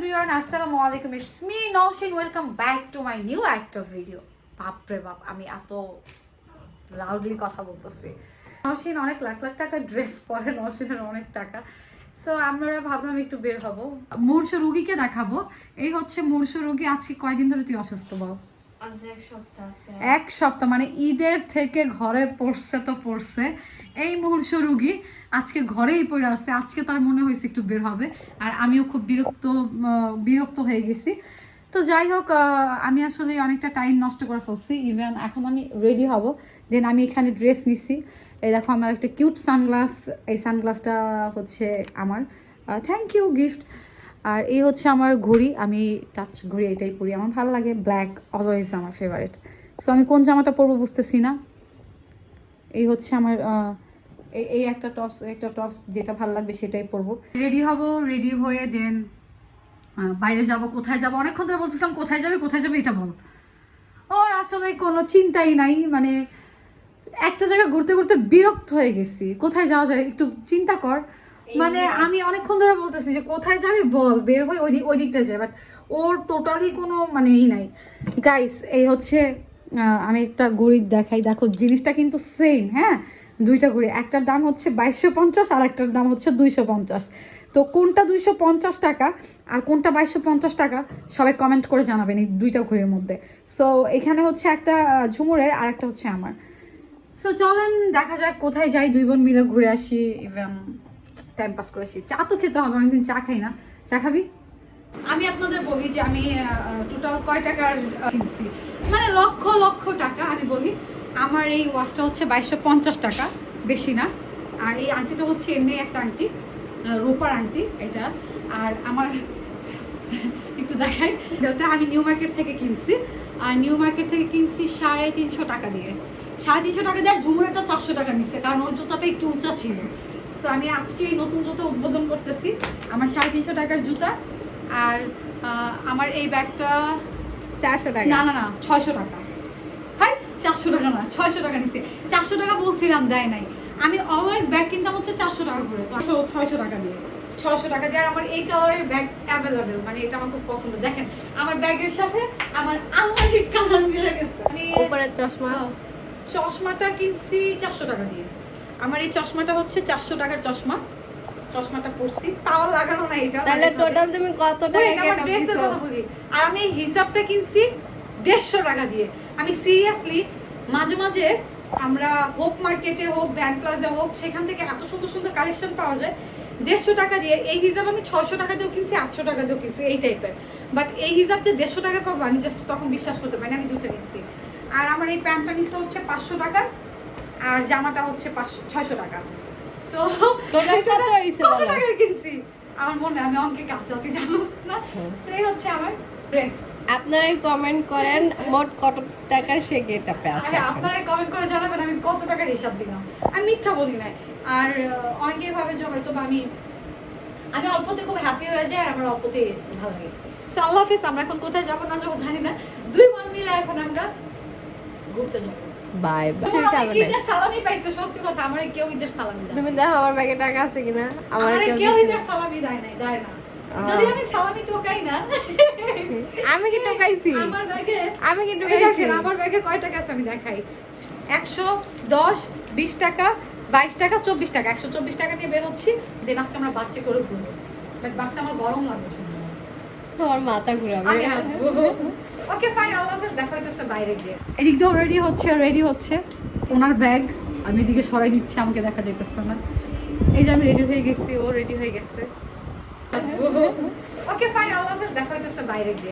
everyone, assalamu alaikum. It's me Naushin. Welcome back to my new active video. বাপরে বাপ, আমি এত loudly কথা বলতেছি। নওশিন অনেক লাখ লাখ টাকা ড্রেস পরে, নওশিনের অনেক টাকা। সো আমরা ভাবলাম একটু বের হব, মূর্ছ রোগীকে দেখাবো। এই হচ্ছে মূর্ছ রোগী। আজকে কয়দিন ধরে তুই অসুস্থ বল? এক সপ্তাহ, মানে ঈদের থেকে ঘরে পড়ছে তো পড়ছে। এই মূর্ছ রোগী আজকে ঘরেই পড়ে আছে। আজকে তার মনে হয়েছে একটু বের হবে, আর আমিও খুব বিরক্ত হয়ে গেছি। তো যাই হোক, আমি আসলে অনেকটা টাইম নষ্ট করে ফেলছি। ইভেন এখন আমি রেডি হব, দেন আমি এখানে ড্রেস নিছি। এই দেখো আমার একটা কিউট সানগ্লাস, এই সানগ্লাসটা হচ্ছে আমার, থ্যাংক ইউ গিফট। আর এই হচ্ছে আমার ঘড়ি, আমি টাচ ঘড়ি এটাই পরি, আমার ভালো লাগে, ব্ল্যাক অলওয়েজ আমার ফেভারিট। সো আমি কোন জামাটা পরবো বুঝতেছি না। এই হচ্ছে আমার এই একটা টপস যেটা ভালো লাগবে সেটাই পরবো। রেডি হব, রেডি হয়ে দেন বাইরে যাব। কোথায় যাব অনেকক্ষণ ধরে বলতেছিলাম, কোথায় যাবে এটা বল। ওর আসলে কোনো চিন্তাই নাই, মানে একটা জায়গা ঘুরতে ঘুরতে বিরক্ত হয়ে গেছি। কোথায় যাওয়া যায় একটু চিন্তা কর। মানে আমি অনেকক্ষণ ধরে বলতেছি যে কোথায় যাবি বল, বের হয়ে ওই দিকটা যায়, বাট ওর টোটালি কোনো মানে ই নাই। গাইস, এই হচ্ছে আমি একটা ঘড়ি দেখাই, দেখো জিনিসটা কিন্তু সেম। হ্যাঁ, দুইটা ঘড়ি, একটার দাম হচ্ছে 2250 আর একটার দাম হচ্ছে 250। তো কোনটা 250 টাকা আর কোনটা 2250 টাকা সবাই কমেন্ট করে জানাবেন এই দুইটা ঘড়ির মধ্যে। সো এখানে হচ্ছে একটা ঝুমুরের আর একটা হচ্ছে আমার। সো চলেন দেখা যাক কোথায় যাই, দুই বোন মিলে ঘুরে আসি, ইভেন টাইম পাস করে আসি। চা তো খেতে হবে, অনেকদিন চা খাই না। চা খাবি? আমি আপনাদের বলি যে আমি টোটাল কয় টাকার কিনছি, মানে লক্ষ লক্ষ টাকা। আমি বলি আমার এই ওয়াচটা হচ্ছে 2250 টাকা, বেশি না। আর এই আংটিটা হচ্ছে এমনি একটা আংটি, রূপার আংটি এটা। আর আমার একটু দেখাই, এটা আমি নিউ মার্কেট থেকে কিনছি। আর নিউ মার্কেট থেকে কিনছি 350 টাকা দিয়ে। 350 টাকা দিয়ে। আর ঝুমুরেরটা 400 টাকা নিচ্ছে, কারণ ওর জুতাটা একটু উঁচা ছিল। সো আমি আজকে এই নতুন জুতা উদ্বোধন করতেছি, আমার 350 টাকার জুতা। আর আমার এই ব্যাগটা 400 টাকা। না 600 টাকা। হাই, 400 টাকা না, 600 টাকা নিচ্ছে। 400 টাকা বলছিলাম, দেয় নাই। আমি অলওয়েজ ব্যাগ কিনতাম হচ্ছে 400 টাকা করে, তো 600 টাকা দিয়ে, 600 টাকা দিয়ে। আর আমার এই কালারের ব্যাগ অ্যাভেলেবেল, মানে এটা আমার খুব পছন্দ। দেখেন আমার ব্যাগের সাথে আমার আলমারির কালার মিলে গেছে। আমি উপরে চশমাটা কিনছি 400 টাকা দিয়ে। আমার এই চশমাটা হচ্ছে 400 টাকার চশমা। চশমাটা পরছি, পাওয়ার লাগানো না এটা। তাহলে টোটাল তুমি কত টাকা আমার ড্রেসের কথা বলি। আর আমি এই হিজাবটা কিনছি 150 টাকা দিয়ে। আমি সিরিয়াসলি মাঝে মাঝে আমরা হোপ মার্কেটে হোক, ব্যান্ড প্লাজা হোক, সেখান থেকে এত সুন্দর সুন্দর কালেকশন পাওয়া যায় 150 টাকা দিয়ে। এই হিজাব আমি 600 টাকা দিয়েও কিনছি, 800 টাকা দিয়েও কিনছি, এই টাইপের। বাট এই হিজাব যে 150 টাকা পাবো আমি জাস্ট তখন বিশ্বাস করতে পারি না। আমি দুটো নিচ্ছি। আর আমার এই প্যান্টটা নিচ্ছে হচ্ছে 500 টাকা, আর জামাটা হচ্ছে 600 টাকা। সো কত হইছে কত টাকা কিনছি আমার মনে, আমি অঙ্কে কাঁচা, তুই জানোস না। সেই হচ্ছে আমার ড্রেস। আপনারাই কমেন্ট করেন মোট কত টাকার সে গেটআপে আছে। আরে আপনারাই কমেন্ট করে জানাবেন আমি কত টাকার হিসাব দিলাম। আমি মিথ্যা বলি নাই। আর অনেকেই ভাবে যে হয়তো আমি অল্পতে খুব হ্যাপি হয়ে যাই, আর আমার অল্পতে ভালো লাগে। সো আল্লাহ হাফিজ। আমরা এখন কোথায় যাবো না যাবো জানি না, দুই বোন মিলে এখন আমরা ঘুরতে যাবো। Bye bye. ঈদের সালামি পাইছে, সত্যি কথা। আমার কেউ ঈদের সালামি দেয়। তুমি দেখো আমার ব্যাগে টাকা আছে কিনা। আমার কেউ ঈদের সালামি দেয় না। যদি আমি সালামি টোকাই না। আমি কি টোকাইছি? আমার ব্যাগে আমার ব্যাগে কয় টাকা আছে আমি দেখাই। 110, 20 টাকা, 22 টাকা, 24 টাকা। 124 টাকা নিয়ে বের হচ্ছি। দেন আজকে আমরা বাচ্চা করে ঘুরবো, বাট বাসে আমার গরম লাগবে শুনতে। আমার মাথা ঘুরাবে। ওকে ফাইন, আল্লাহ হাফেজ। দেখা হইতেছে বাইরে গিয়ে। এদিক দিয়ে রেডি হচ্ছে ওনার ব্যাগ আমি এদিকে সরাই দিচ্ছি, আমাকে দেখা যাইতেছে না। এই যে আমি রেডি হয়ে গেছি, ও রেডি হয়ে গেছে। ওকে ফাইন, আল্লাহ হাফেজ। দেখা হইতেছে বাইরে গিয়ে।